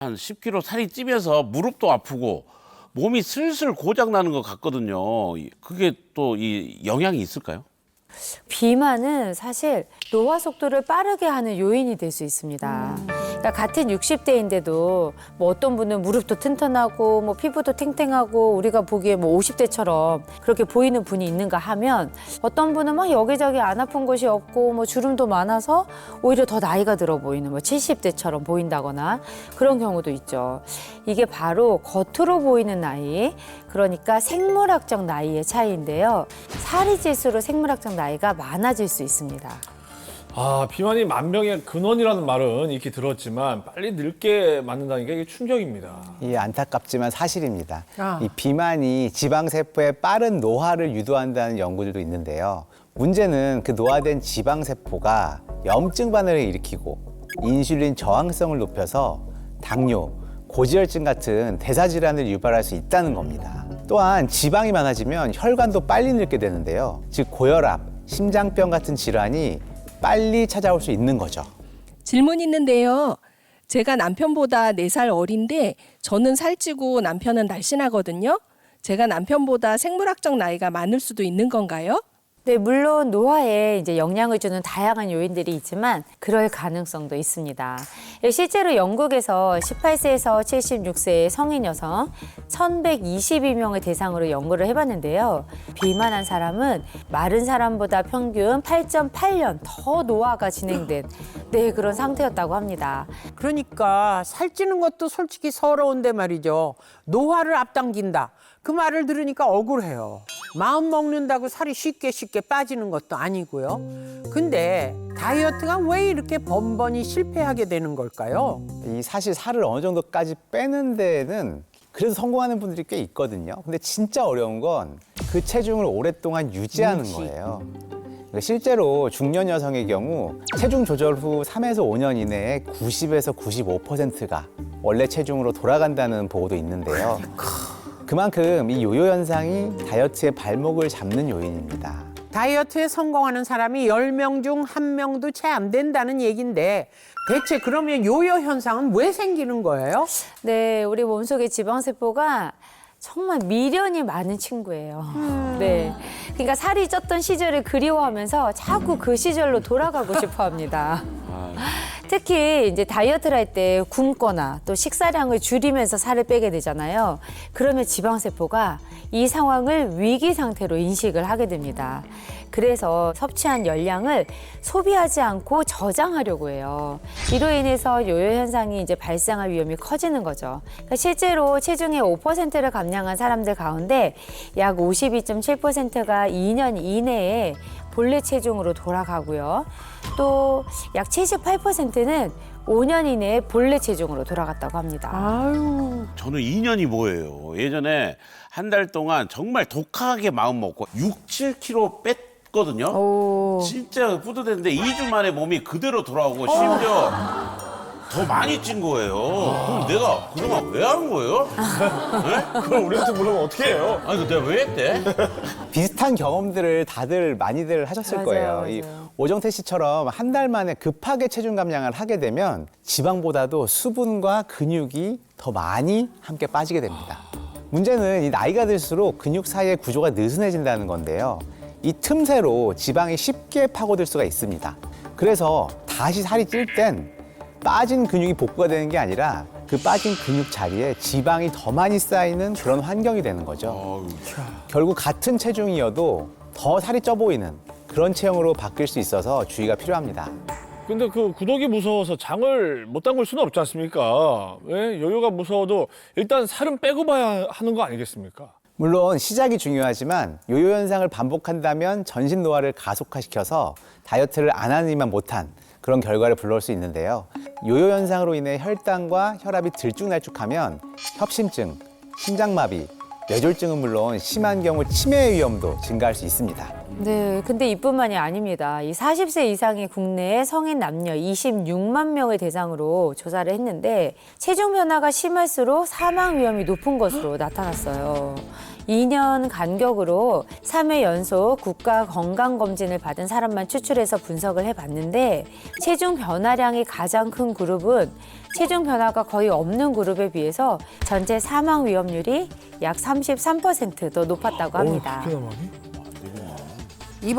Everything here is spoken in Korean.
한 10kg 살이 찌면서 무릎도 아프고 몸이 슬슬 고장 나는 것 같거든요. 그게 또 이 영향이 있을까요? 비만은 사실 노화 속도를 빠르게 하는 요인이 될 수 있습니다. 그러니까 같은 60대인데도 뭐 어떤 분은 무릎도 튼튼하고 뭐 피부도 탱탱하고 우리가 보기에 뭐 50대처럼 그렇게 보이는 분이 있는가 하면 어떤 분은 막 여기저기 안 아픈 곳이 없고 뭐 주름도 많아서 오히려 더 나이가 들어 보이는 뭐 70대처럼 보인다거나 그런 경우도 있죠. 이게 바로 겉으로 보이는 나이, 그러니까 생물학적 나이의 차이인데요. 살이 찔수록 생물학적 나이가 많아질 수 있습니다. 아, 비만이 만병의 근원이라는 말은 익히 들었지만 빨리 늙게 만든다는 게 이게 충격입니다. 이 안타깝지만 사실입니다. 이 비만이 지방세포의 빠른 노화를 유도한다는 연구들도 있는데요. 문제는 그 노화된 지방세포가 염증 반응을 일으키고 인슐린 저항성을 높여서 당뇨, 고지혈증 같은 대사질환을 유발할 수 있다는 겁니다. 또한 지방이 많아지면 혈관도 빨리 늙게 되는데요. 즉 고혈압, 심장병 같은 질환이 빨리 찾아올 수 있는 거죠. 질문 있는데요. 제가 남편보다 4살 어린데 저는 살찌고 남편은 날씬하거든요. 제가 남편보다 생물학적 나이가 많을 수도 있는 건가요? 네, 물론 노화에 이제 영향을 주는 다양한 요인들이 있지만 그럴 가능성도 있습니다. 실제로 영국에서 18세에서 76세의 성인 여성 1,122명을 대상으로 연구를 해봤는데요. 비만한 사람은 마른 사람보다 평균 8.8년 더 노화가 진행된 그런 상태였다고 합니다. 그러니까 살찌는 것도 솔직히 서러운데 말이죠. 노화를 앞당긴다. 그 말을 들으니까 억울해요. 마음 먹는다고 살이 쉽게 빠지는 것도 아니고요. 근데 다이어트가 왜 이렇게 번번이 실패하게 되는 걸까요? 이 사실 살을 어느 정도까지 빼는 데는 그래도 성공하는 분들이 꽤 있거든요. 근데 진짜 어려운 건 그 체중을 오랫동안 유지하는 거예요. 실제로 중년 여성의 경우 체중 조절 후 3에서 5년 이내에 90에서 95%가 원래 체중으로 돌아간다는 보고도 있는데요. 그만큼 이 요요 현상이 다이어트의 발목을 잡는 요인입니다. 다이어트에 성공하는 사람이 10명 중 1명도 채 안 된다는 얘기인데 대체 그러면 요요 현상은 왜 생기는 거예요? 네, 우리 몸속의 지방세포가 정말 미련이 많은 친구예요. 네. 그러니까 살이 쪘던 시절을 그리워하면서 자꾸 그 시절로 돌아가고 싶어 합니다. 특히 이제 다이어트를 할 때 굶거나 또 식사량을 줄이면서 살을 빼게 되잖아요. 그러면 지방세포가 이 상황을 위기 상태로 인식을 하게 됩니다. 그래서 섭취한 열량을 소비하지 않고 저장하려고 해요. 이로 인해서 요요 현상이 이제 발생할 위험이 커지는 거죠. 그러니까 실제로 체중의 5%를 감량한 사람들 가운데 약 52.7%가 2년 이내에 본래 체중으로 돌아가고요. 또 약 78%는 5년 이내에 본래 체중으로 돌아갔다고 합니다. 아유. 저는 2년이 뭐예요. 예전에 한 달 동안 정말 독하게 마음 먹고 6, 7kg 뺐거든요. 오. 진짜 뿌듯했는데 2주 만에 몸이 그대로 돌아오고 심지어 더 많이 찐 거예요. 그럼 내가 그동안 왜 한 거예요? 네? 그럼 우리한테 물으면 어떻게 해요? 아니 내가 왜 했대? 비슷한 경험들을 다들 많이들 하셨을 맞아요, 거예요. 이 맞아요. 오정태 씨처럼 한 달 만에 급하게 체중 감량을 하게 되면 지방보다도 수분과 근육이 더 많이 함께 빠지게 됩니다. 문제는 이 나이가 들수록 근육 사이의 구조가 느슨해진다는 건데요. 이 틈새로 지방이 쉽게 파고들 수가 있습니다. 그래서 다시 살이 찔 땐 빠진 근육이 복구가 되는 게 아니라 그 빠진 근육 자리에 지방이 더 많이 쌓이는 그런 환경이 되는 거죠. 결국 같은 체중이어도 더 살이 쪄 보이는 그런 체형으로 바뀔 수 있어서 주의가 필요합니다. 근데 그 구독이 무서워서 장을 못 담글 수는 없지 않습니까? 왜? 요요가 무서워도 일단 살은 빼고 봐야 하는 거 아니겠습니까? 물론 시작이 중요하지만 요요 현상을 반복한다면 전신 노화를 가속화시켜서 다이어트를 안 하니만 못한 그런 결과를 불러올 수 있는데요. 요요 현상으로 인해 혈당과 혈압이 들쭉날쭉하면 협심증, 심장마비, 뇌졸중은 물론 심한 경우 치매의 위험도 증가할 수 있습니다. 네, 근데 이뿐만이 아닙니다. 이 40세 이상의 국내의 성인 남녀 26만 명을 대상으로 조사를 했는데 체중 변화가 심할수록 사망 위험이 높은 것으로 나타났어요. 2년 간격으로 3회 연속 국가 건강검진을 받은 사람만 추출해서 분석을 해봤는데 체중 변화량이 가장 큰 그룹은 체중 변화가 거의 없는 그룹에 비해서 전체 사망 위험률이 약 33% 더 높았다고 합니다. 그렇게 많이?